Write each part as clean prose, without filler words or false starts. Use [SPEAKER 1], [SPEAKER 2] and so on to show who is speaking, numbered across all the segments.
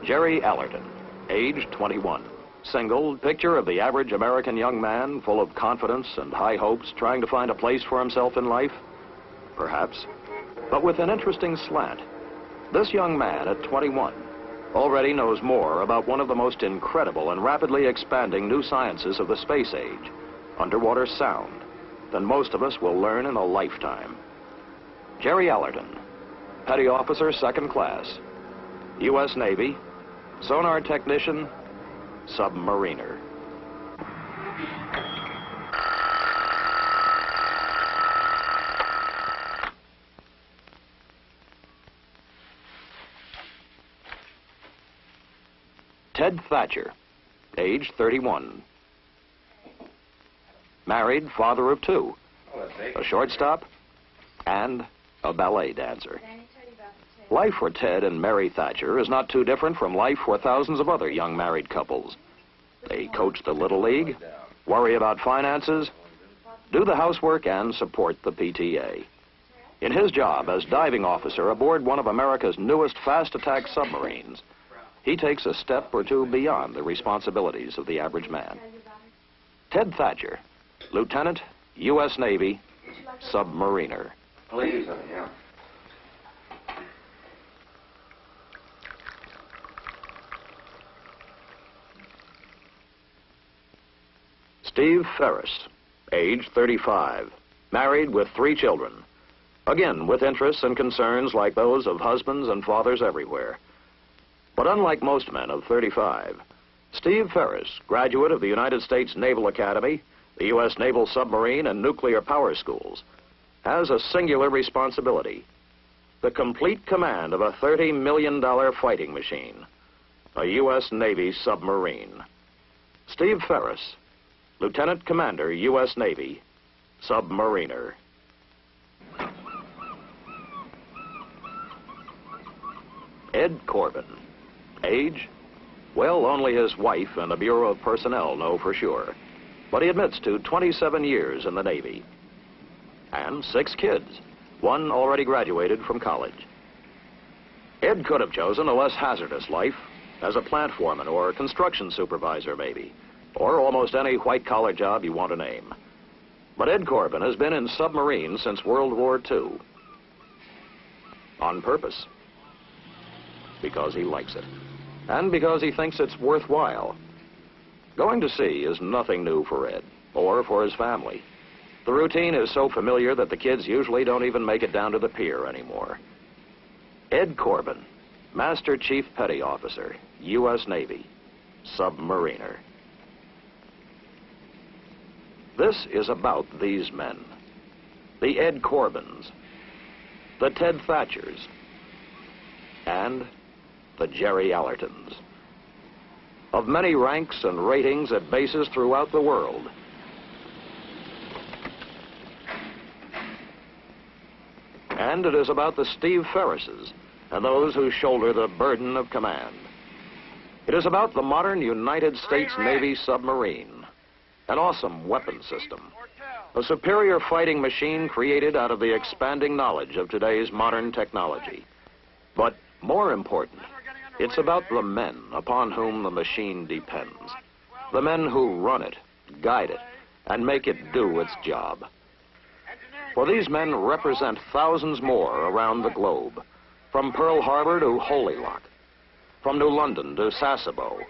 [SPEAKER 1] Jerry Allerton, age 21. Single, picture of the average American young man, full of confidence and high hopes, trying to find a place for himself in life? Perhaps, but with an interesting slant. This young man at 21 already knows more about one of the most incredible and rapidly expanding new sciences of the space age, underwater sound, than most of us will learn in a lifetime. Jerry Allerton, Petty Officer, 2nd Class, U.S. Navy, sonar technician, submariner. Ted Thatcher, age 31. Married, father of 2, a shortstop, and a ballet dancer. Life for Ted and Mary Thatcher is not too different from life for thousands of other young married couples. They coach the Little League, worry about finances, do the housework, and support the PTA. In his job as diving officer aboard one of America's newest fast-attack submarines, he takes a step or two beyond the responsibilities of the average man. Ted Thatcher, Lieutenant, U.S. Navy, submariner.
[SPEAKER 2] Please, yeah.
[SPEAKER 1] Steve Ferris, age 35, married with 3 children. Again, with interests and concerns like those of husbands and fathers everywhere. But unlike most men of 35, Steve Ferris, graduate of the United States Naval Academy, the U.S. Naval Submarine and Nuclear Power Schools, has a singular responsibility: the complete command of a $30 million fighting machine, a U.S. Navy submarine. Steve Ferris, Lieutenant Commander, U.S. Navy, submariner. Ed Corbin, age? Well, only his wife and the Bureau of Personnel know for sure. But he admits to 27 years in the Navy. And 6 kids, 1 already graduated from college. Ed could have chosen a less hazardous life, as a plant foreman or construction supervisor maybe, or almost any white-collar job you want to name. But Ed Corbin has been in submarines since World War II. On purpose. Because he likes it. And because he thinks it's worthwhile. Going to sea is nothing new for Ed, or for his family. The routine is so familiar that the kids usually don't even make it down to the pier anymore. Ed Corbin, Master Chief Petty Officer, U.S. Navy, submariner. This is about these men. The Ed Corbins, the Ted Thatchers, and the Jerry Allertons. Of many ranks and ratings at bases throughout the world. And it is about the Steve Ferrises and those who shoulder the burden of command. It is about the modern United States Navy submarine, an awesome weapon system, a superior fighting machine created out of the expanding knowledge of today's modern technology. But more important, it's about the men upon whom the machine depends, the men who run it, guide it, and make it do its job. For these men represent thousands more around the globe, from Pearl Harbor to Holy Lock, from New London to Sasebo,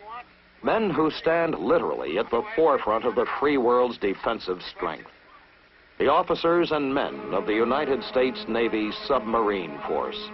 [SPEAKER 1] men who stand literally at the forefront of the free world's defensive strength, the officers and men of the United States Navy Submarine Force.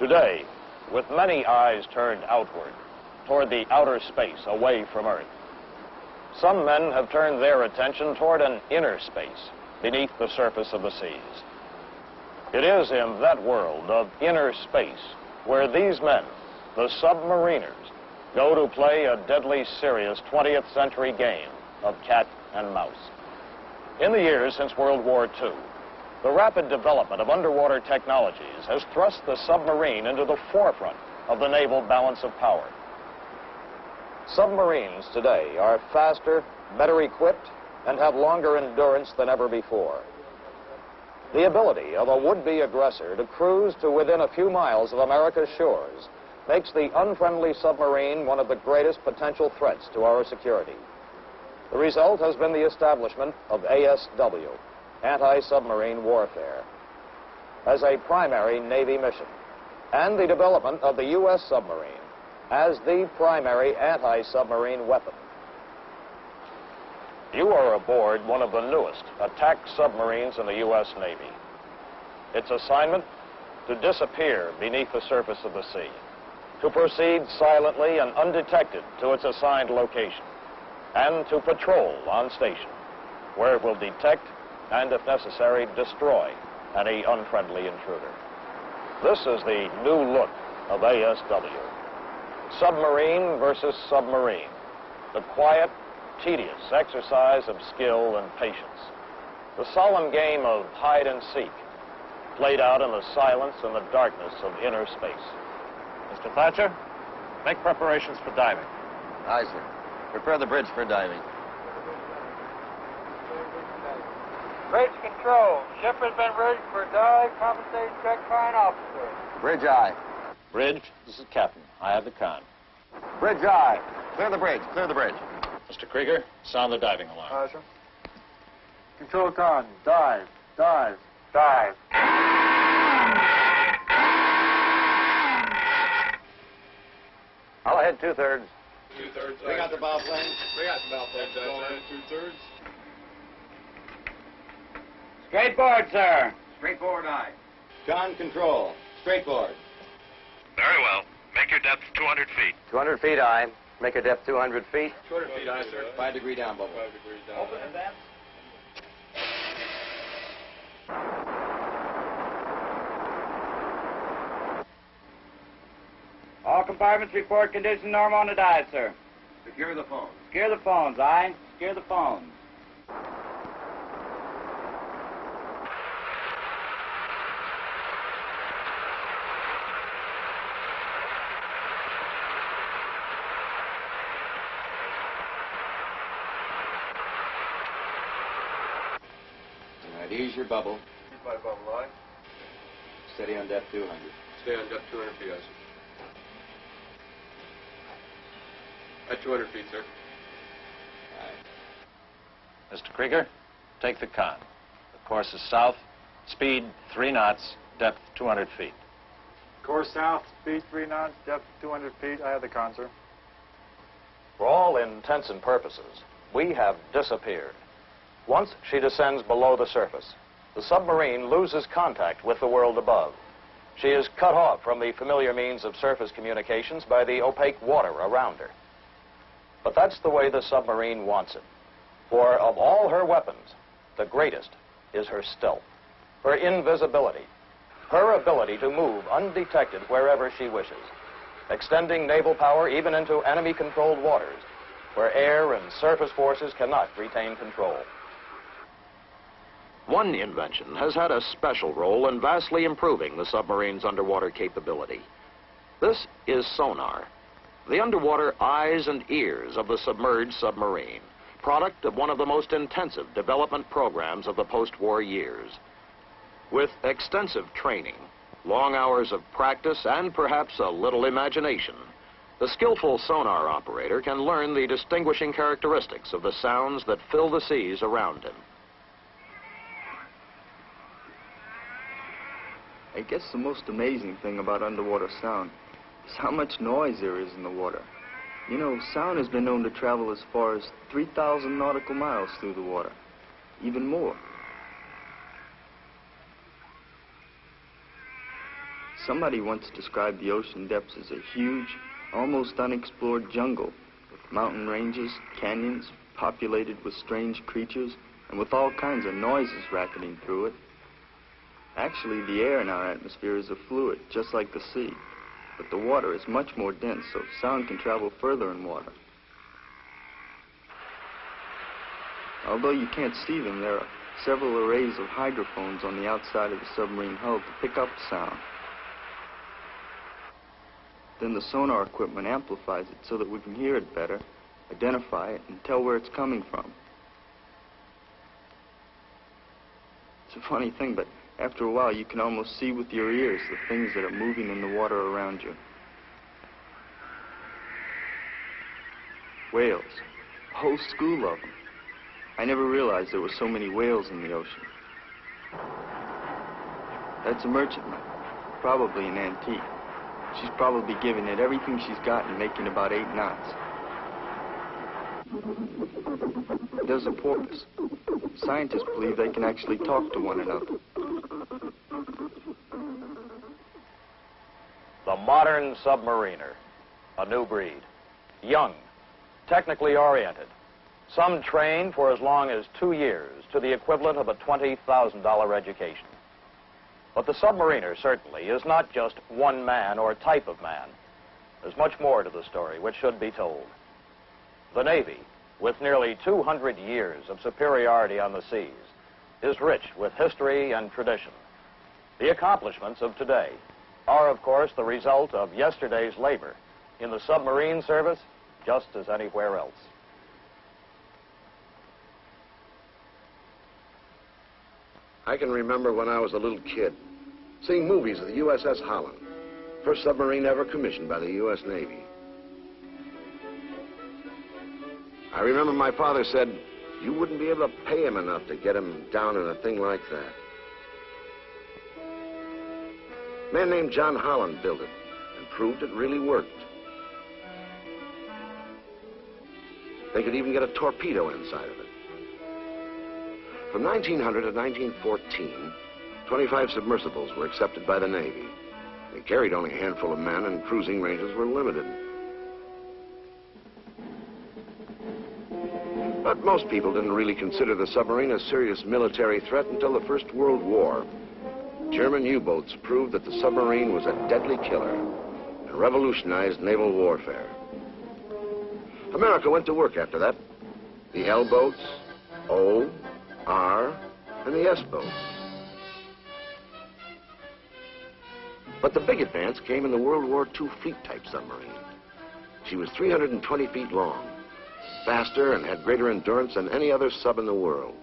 [SPEAKER 1] Today, with many eyes turned outward, toward the outer space away from Earth, some men have turned their attention toward an inner space beneath the surface of the seas. It is in that world of inner space where these men, the submariners, go to play a deadly serious 20th century game of cat and mouse. In the years since World War II, the rapid development of underwater technologies has thrust the submarine into the forefront of the naval balance of power. Submarines today are faster, better equipped, and have longer endurance than ever before. The ability of a would-be aggressor to cruise to within a few miles of America's shores makes the unfriendly submarine one of the greatest potential threats to our security. The result has been the establishment of ASW, anti-submarine warfare, as a primary Navy mission, and the development of the U.S. submarine as the primary anti-submarine weapon. You are aboard one of the newest attack submarines in the U.S. Navy. Its assignment? To disappear beneath the surface of the sea, to proceed silently and undetected to its assigned location, and to patrol on station, where it will detect and, if necessary, destroy any unfriendly intruder. This is the new look of ASW. Submarine versus submarine. The quiet, tedious exercise of skill and patience. The solemn game of hide and seek, played out in the silence and the darkness of inner space. Mr. Thatcher, make preparations for diving.
[SPEAKER 2] Aye, sir. Prepare the bridge for diving.
[SPEAKER 3] Bridge control. Ship has been rigged for dive. Compensate check fine officer.
[SPEAKER 2] Bridge aye.
[SPEAKER 1] Bridge, this is Captain. I have the con.
[SPEAKER 2] Bridge aye. Clear the bridge. Clear the bridge.
[SPEAKER 1] Mr. Krieger, sound the diving alarm.
[SPEAKER 3] Aye, sir. Control con. Dive. Dive. Dive.
[SPEAKER 1] I'll head 2/3.
[SPEAKER 2] 2/3. Bring out the bow plane. Bring out the bow plane.
[SPEAKER 4] Going in 2/3.
[SPEAKER 3] Straight board, sir.
[SPEAKER 2] Straight forward aye. Con control. Straight board.
[SPEAKER 1] Very well. Make your depth 200 feet.
[SPEAKER 2] 200 feet aye. Make a depth 200 feet.
[SPEAKER 4] 200 feet aye, sir.
[SPEAKER 2] 5 degree down bubble.
[SPEAKER 4] 5 degrees down.
[SPEAKER 2] Open and advance.
[SPEAKER 3] All compartments report condition normal on the dive, sir.
[SPEAKER 2] Secure the phone.
[SPEAKER 3] Secure the phones, aye. Secure the phones.
[SPEAKER 2] All right, ease your bubble.
[SPEAKER 4] Keep my bubble line.
[SPEAKER 2] Steady on depth 200.
[SPEAKER 4] Stay on depth 200 feet, aye, sir. At 200 feet, sir.
[SPEAKER 2] Aye.
[SPEAKER 1] Mr. Krieger, take the con. The course is south, speed 3 knots, depth 200 feet.
[SPEAKER 3] Course south, speed 3 knots, depth 200 feet. I have the con, sir.
[SPEAKER 1] For all intents and purposes, we have disappeared. Once she descends below the surface, the submarine loses contact with the world above. She is cut off from the familiar means of surface communications by the opaque water around her. But that's the way the submarine wants it. For of all her weapons, the greatest is her stealth, her invisibility, her ability to move undetected wherever she wishes, extending naval power even into enemy-controlled waters, where air and surface forces cannot retain control. One invention has had a special role in vastly improving the submarine's underwater capability. This is sonar, the underwater eyes and ears of the submerged submarine, product of one of the most intensive development programs of the post-war years. With extensive training, long hours of practice, and perhaps a little imagination, the skillful sonar operator can learn the distinguishing characteristics of the sounds that fill the seas around him.
[SPEAKER 5] I guess the most amazing thing about underwater sound is how much noise there is in the water. You know, sound has been known to travel as far as 3,000 nautical miles through the water, even more. Somebody once described the ocean depths as a huge, almost unexplored jungle with mountain ranges, canyons, populated with strange creatures, and with all kinds of noises racketing through it. Actually, the air in our atmosphere is a fluid, just like the sea. But the water is much more dense, so sound can travel further in water. Although you can't see them, there are several arrays of hydrophones on the outside of the submarine hull to pick up sound. Then the sonar equipment amplifies it so that we can hear it better, identify it, and tell where it's coming from. It's a funny thing, but after a while you can almost see with your ears the things that are moving in the water around you. Whales. A whole school of them. I never realized there were so many whales in the ocean. That's a merchantman, probably an antique. She's probably giving it everything she's got and making about 8 knots. There's a porpoise. Scientists believe they can actually talk to one another.
[SPEAKER 1] The modern submariner, a new breed. Young, technically oriented. Some trained for as long as 2 years to the equivalent of a $20,000 education. But the submariner certainly is not just one man or type of man. There's much more to the story which should be told. The Navy, with nearly 200 years of superiority on the seas, is rich with history and tradition. The accomplishments of today are, of course, the result of yesterday's labor in the submarine service, just as anywhere else.
[SPEAKER 6] I can remember when I was a little kid, seeing movies of the USS Holland, first submarine ever commissioned by the U.S. Navy. I remember my father said, you wouldn't be able to pay him enough to get him down in a thing like that. A man named John Holland built it and proved it really worked. They could even get a torpedo inside of it. From 1900 to 1914, 25 submersibles were accepted by the Navy. They carried only a handful of men and cruising ranges were limited. But most people didn't really consider the submarine a serious military threat until the First World War. German U-boats proved that the submarine was a deadly killer and revolutionized naval warfare. America went to work after that. The L boats, O, R, and the S boats. But the big advance came in the World War II fleet-type submarine. She was 320 feet long, faster and had greater endurance than any other sub in the world.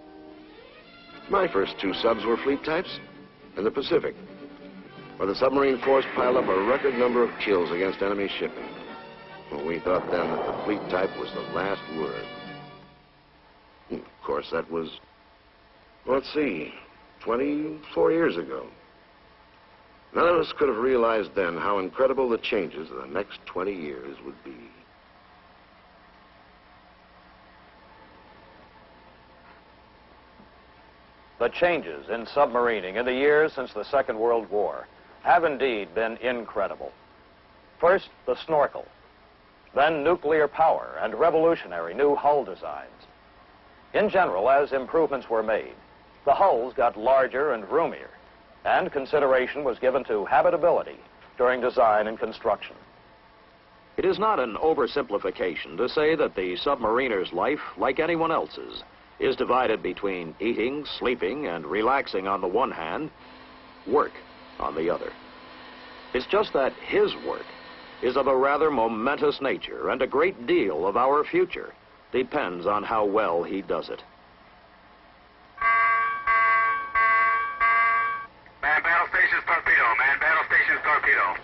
[SPEAKER 6] My first 2 subs were fleet types in the Pacific, where the submarine force piled up a record number of kills against enemy shipping. Well, we thought then that the fleet type was the last word. And of course, that was, let's see, 24 years ago. None of us could have realized then how incredible the changes of the next 20 years would be.
[SPEAKER 1] The changes in submarining in the years since the Second World War have indeed been incredible. First, the snorkel, then nuclear power and revolutionary new hull designs. In general, as improvements were made, the hulls got larger and roomier, and consideration was given to habitability during design and construction.
[SPEAKER 7] It is not an oversimplification to say that the submariner's life, like anyone else's, is divided between eating, sleeping, and relaxing on the one hand, work on the other. It's just that his work is of a rather momentous nature, and a great deal of our future depends on how well he does it.
[SPEAKER 3] Man battle station's torpedo. Man battle station's torpedo.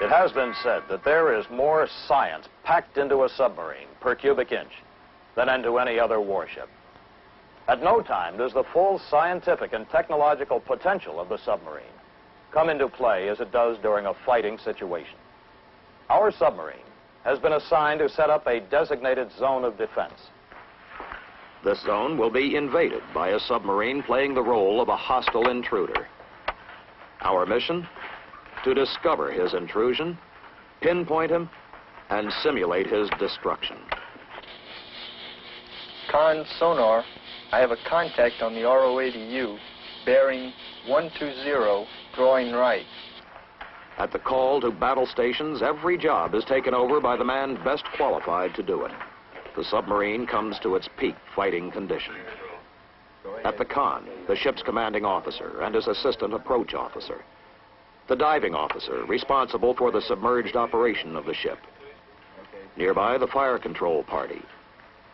[SPEAKER 1] It has been said that there is more science packed into a submarine per cubic inch than into any other warship. At no time does the full scientific and technological potential of the submarine come into play as it does during a fighting situation. Our submarine has been assigned to set up a designated zone of defense.
[SPEAKER 7] This zone will be invaded by a submarine playing the role of a hostile intruder. Our mission? To discover his intrusion, pinpoint him, and simulate his destruction.
[SPEAKER 5] Con sonar, I have a contact on the RO80U, bearing 120, drawing right.
[SPEAKER 7] At the call to battle stations, every job is taken over by the man best qualified to do it. The submarine comes to its peak fighting condition. At the con, the ship's commanding officer and his assistant approach officer. The diving officer, responsible for the submerged operation of the ship. Nearby, the fire control party,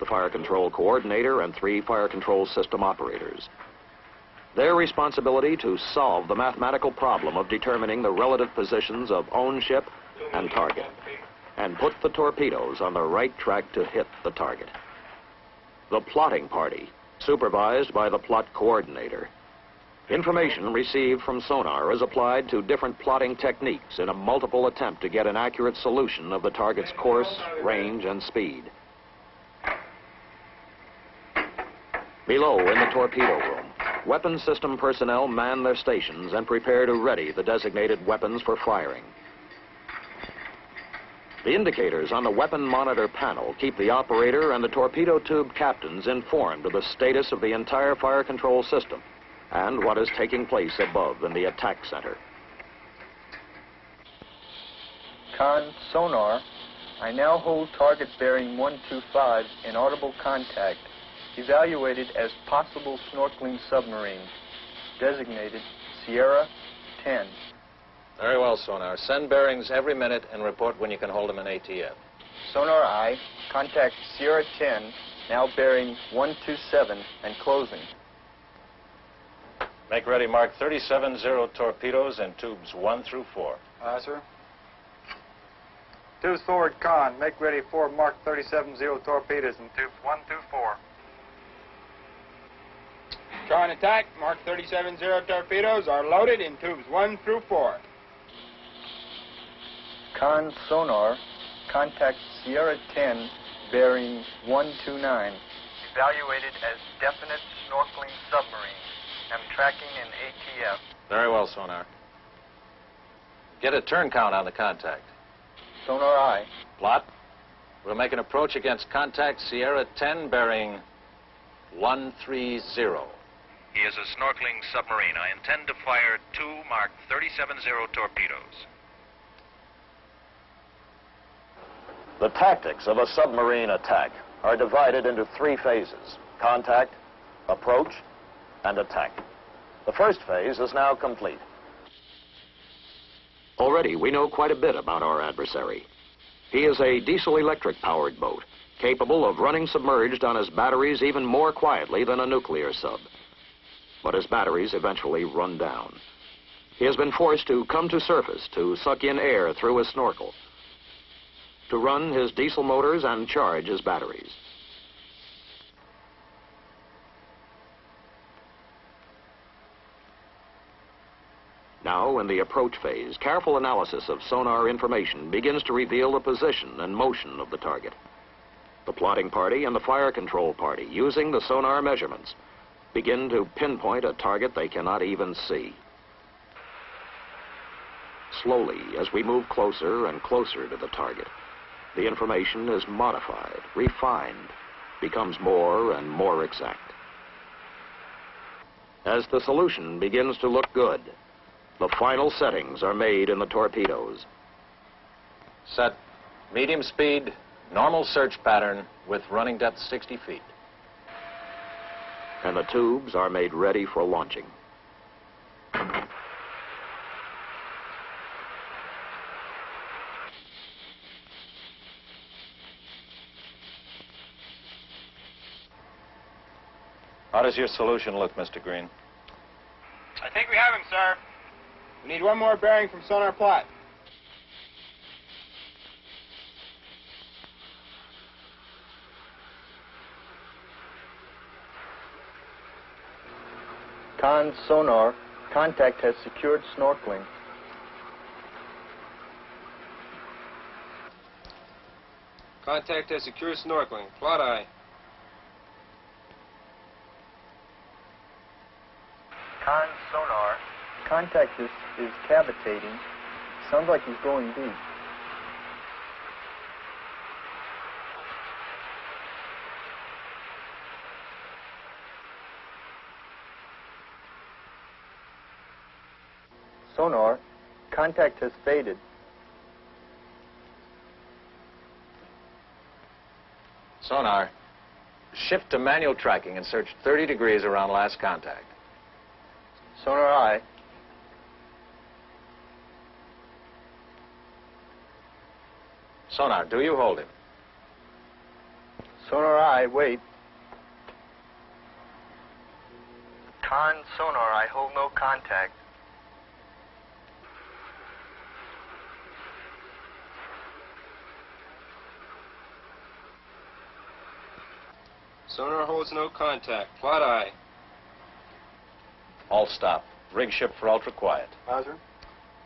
[SPEAKER 7] the fire control coordinator, and 3 fire control system operators. Their responsibility to solve the mathematical problem of determining the relative positions of own ship and target, and put the torpedoes on the right track to hit the target. The plotting party, supervised by the plot coordinator. Information received from sonar is applied to different plotting techniques in a multiple attempt to get an accurate solution of the target's course, range, and speed. Below in the torpedo room, weapons system personnel man their stations and prepare to ready the designated weapons for firing. The indicators on the weapon monitor panel keep the operator and the torpedo tube captains informed of the status of the entire fire control system and what is taking place above in the attack center.
[SPEAKER 5] Con sonar, I now hold target bearing 125 in audible contact, evaluated as possible snorkeling submarine, designated Sierra 10.
[SPEAKER 8] Very well, sonar. Send bearings every minute and report when you can hold them in ATF.
[SPEAKER 5] Sonar I, contact Sierra 10, now bearing 127 and closing.
[SPEAKER 8] Make ready Mark 370 torpedoes in tubes 1 through 4.
[SPEAKER 3] Aye, sir. Tubes forward, con. Make ready for Mark 370 torpedoes in tubes 1 through 4. Con attack. Mark 370 torpedoes are loaded in tubes 1 through 4.
[SPEAKER 5] Con sonar, contact Sierra 10, bearing 129. Evaluated as definite snorkeling submarine. Am tracking in ATF.
[SPEAKER 8] Very well, sonar. Get a turn count on the contact.
[SPEAKER 5] Sonar I.
[SPEAKER 8] Plot. We'll make an approach against contact Sierra 10 bearing 130.
[SPEAKER 9] He is a snorkeling submarine. I intend to fire 2 Mark 370 torpedoes.
[SPEAKER 7] The tactics of a submarine attack are divided into 3 phases: contact, approach, and attack. The first phase is now complete. Already, we know quite a bit about our adversary. He is a diesel-electric powered boat, capable of running submerged on his batteries even more quietly than a nuclear sub. But his batteries eventually run down. He has been forced to come to surface to suck in air through his snorkel, to run his diesel motors and charge his batteries. Now, in the approach phase, careful analysis of sonar information begins to reveal the position and motion of the target. The plotting party and the fire control party, using the sonar measurements, begin to pinpoint a target they cannot even see. Slowly, as we move closer and closer to the target, the information is modified, refined, becomes more and more exact. As the solution begins to look good, the final settings are made in the torpedoes.
[SPEAKER 8] Set medium speed, normal search pattern with running depth 60 feet.
[SPEAKER 7] And the tubes are made ready for launching.
[SPEAKER 8] How does your solution look, Mr. Green?
[SPEAKER 3] I think we have him, sir. We need one more bearing from sonar plot.
[SPEAKER 5] Con sonar, contact has secured snorkeling.
[SPEAKER 4] Contact has secured snorkeling. Plot eye.
[SPEAKER 5] contact is cavitating. Sounds like he's going deep. Sonar, contact has faded.
[SPEAKER 8] Sonar, shift to manual tracking and search 30 degrees around last contact.
[SPEAKER 5] Sonar I.
[SPEAKER 8] Sonar, do you hold him?
[SPEAKER 5] Sonar I, wait. Con, sonar, I hold no contact.
[SPEAKER 4] Sonar holds no contact. Plot I.
[SPEAKER 8] All stop. Rig ship for ultra quiet.
[SPEAKER 3] Aye, sir.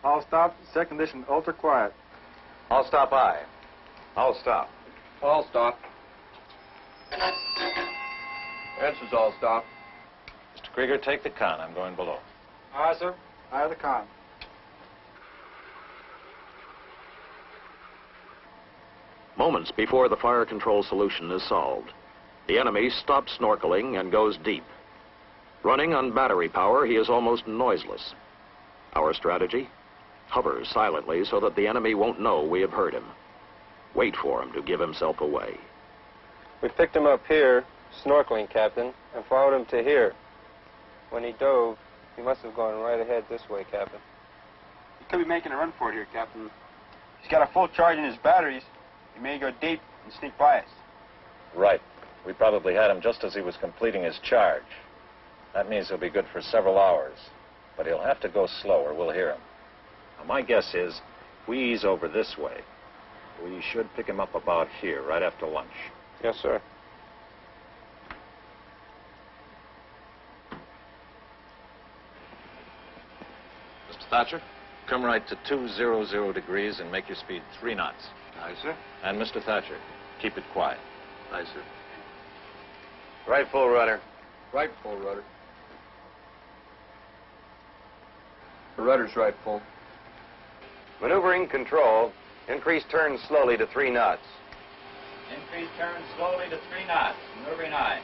[SPEAKER 3] All stop. Second condition, ultra quiet.
[SPEAKER 8] All stop I.
[SPEAKER 4] All stop. All stop. Answers all stop.
[SPEAKER 8] Mr. Krieger, take the con. I'm going below.
[SPEAKER 3] Aye, sir. Aye, the con.
[SPEAKER 7] Moments before the fire control solution is solved, the enemy stops snorkeling and goes deep. Running on battery power, he is almost noiseless. Our strategy? Hover silently so that the enemy won't know we have heard him. Wait for him to give himself away.
[SPEAKER 3] We picked him up here, snorkeling, Captain, and followed him to here. When he dove, he must have gone right ahead this way, Captain.
[SPEAKER 2] He could be making a run for it here, Captain. He's got a full charge in his batteries. He may go deep and sneak by us.
[SPEAKER 8] Right. We probably had him just as he was completing his charge. That means he'll be good for several hours. But he'll have to go slow or we'll hear him. Now, my guess is we ease over this way. We should pick him up about here, right after lunch.
[SPEAKER 3] Yes, sir.
[SPEAKER 8] Mr. Thatcher, come right to 200 degrees and make your speed 3 knots.
[SPEAKER 2] Aye, sir.
[SPEAKER 8] And Mr. Thatcher, keep it quiet.
[SPEAKER 2] Aye, sir.
[SPEAKER 6] Right full rudder.
[SPEAKER 4] Right full rudder.
[SPEAKER 2] The rudder's right full.
[SPEAKER 6] Maneuvering control. Increase turn slowly to 3 knots.
[SPEAKER 2] Increase turn slowly to 3 knots. Maneuvering I.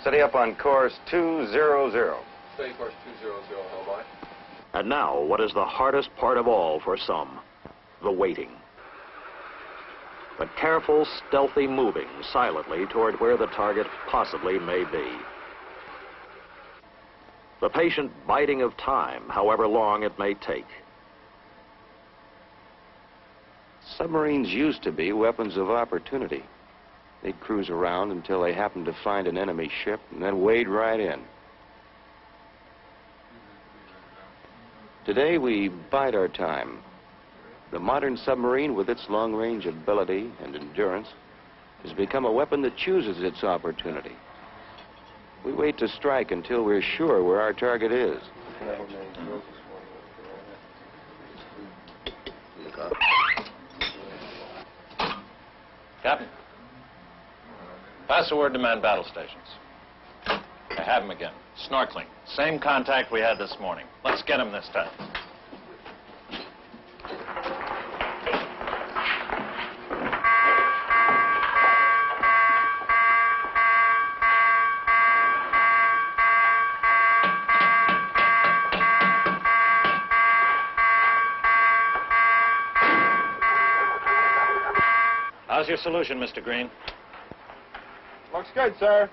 [SPEAKER 6] Steady up on course 200.
[SPEAKER 4] Steady course 200, helm I.
[SPEAKER 7] And now, what is the hardest part of all for some? The waiting. The careful, stealthy moving silently toward where the target possibly may be. The patient biding of time, however long it may take.
[SPEAKER 10] Submarines used to be weapons of opportunity. They'd cruise around until they happened to find an enemy ship and then wade right in. Today we bide our time. The modern submarine, with its long-range ability and endurance, has become a weapon that chooses its opportunity. We wait to strike until we're sure where our target is.
[SPEAKER 8] Captain, pass the word to man battle stations. I have him again. Snorkeling. Same contact we had this morning. Let's get him this time. How's your solution, Mr. Green?
[SPEAKER 2] Looks good, sir.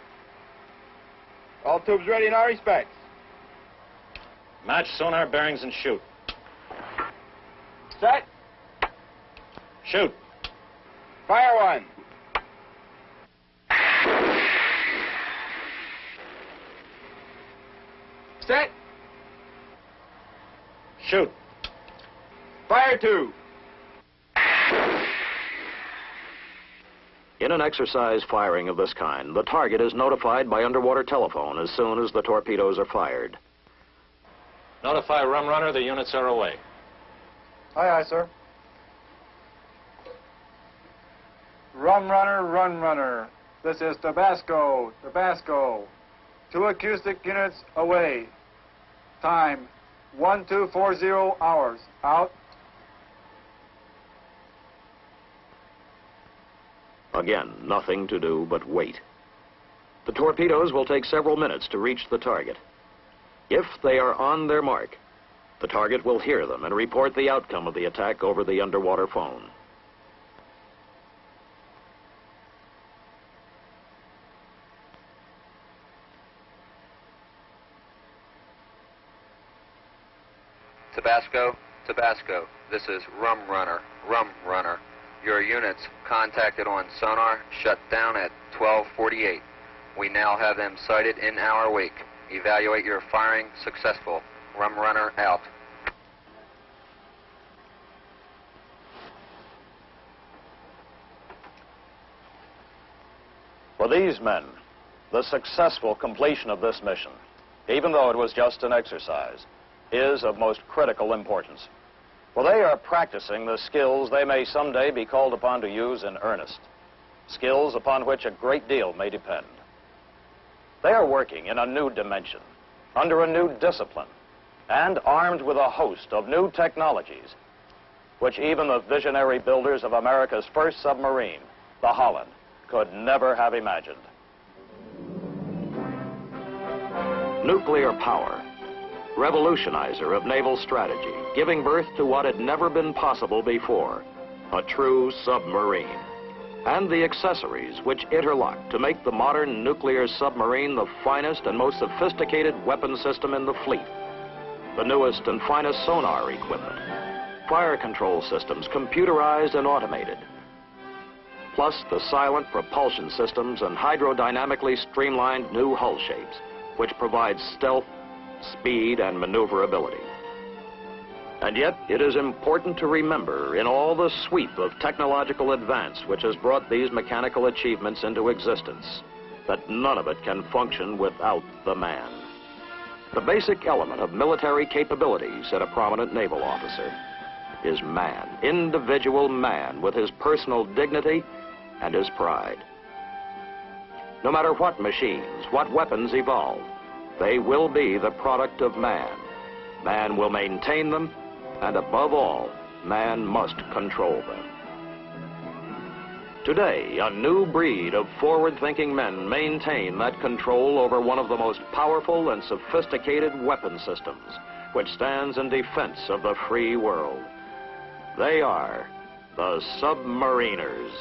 [SPEAKER 2] All tubes ready in our respects.
[SPEAKER 8] Match sonar bearings and shoot.
[SPEAKER 2] Set.
[SPEAKER 8] Shoot.
[SPEAKER 2] Fire one. Set.
[SPEAKER 8] Shoot.
[SPEAKER 2] Fire two.
[SPEAKER 7] In an exercise firing of this kind, the target is notified by underwater telephone as soon as the torpedoes are fired.
[SPEAKER 8] Notify Rum Runner the units are away.
[SPEAKER 3] Aye, aye, sir. Rum Runner, Run Runner. This is Tabasco, Tabasco. 2 acoustic units away. Time, 1240 hours. Out.
[SPEAKER 7] Again, nothing to do but wait. The torpedoes will take several minutes to reach the target. If they are on their mark, the target will hear them and report the outcome of the attack over the underwater phone.
[SPEAKER 11] Tabasco, Tabasco, this is Rum Runner, Rum Runner. Your units contacted on sonar shut down at 12:48. We now have them sighted in our wake. Evaluate your firing successful. Rum Runner out.
[SPEAKER 1] For these men, the successful completion of this mission, even though it was just an exercise, is of most critical importance. For they are practicing the skills they may someday be called upon to use in earnest, skills upon which a great deal may depend. They are working in a new dimension, under a new discipline, and armed with a host of new technologies, which even the visionary builders of America's first submarine, the Holland, could never have imagined.
[SPEAKER 7] Nuclear power, revolutionizer of naval strategy, giving birth to what had never been possible before, a true submarine, and the accessories which interlock to make the modern nuclear submarine the finest and most sophisticated weapon system in the fleet, the newest and finest sonar equipment, fire control systems computerized and automated, plus the silent propulsion systems and hydrodynamically streamlined new hull shapes, which provide stealth, speed, and maneuverability. And yet, it is important to remember, in all the sweep of technological advance which has brought these mechanical achievements into existence, that none of it can function without the man. The basic element of military capability, said a prominent naval officer, is man, individual man, with his personal dignity and his pride. No matter what machines, what weapons evolve, they will be the product of man. Man will maintain them, and above all, man must control them. Today, a new breed of forward-thinking men maintain that control over one of the most powerful and sophisticated weapon systems, which stands in defense of the free world. They are the Submariners.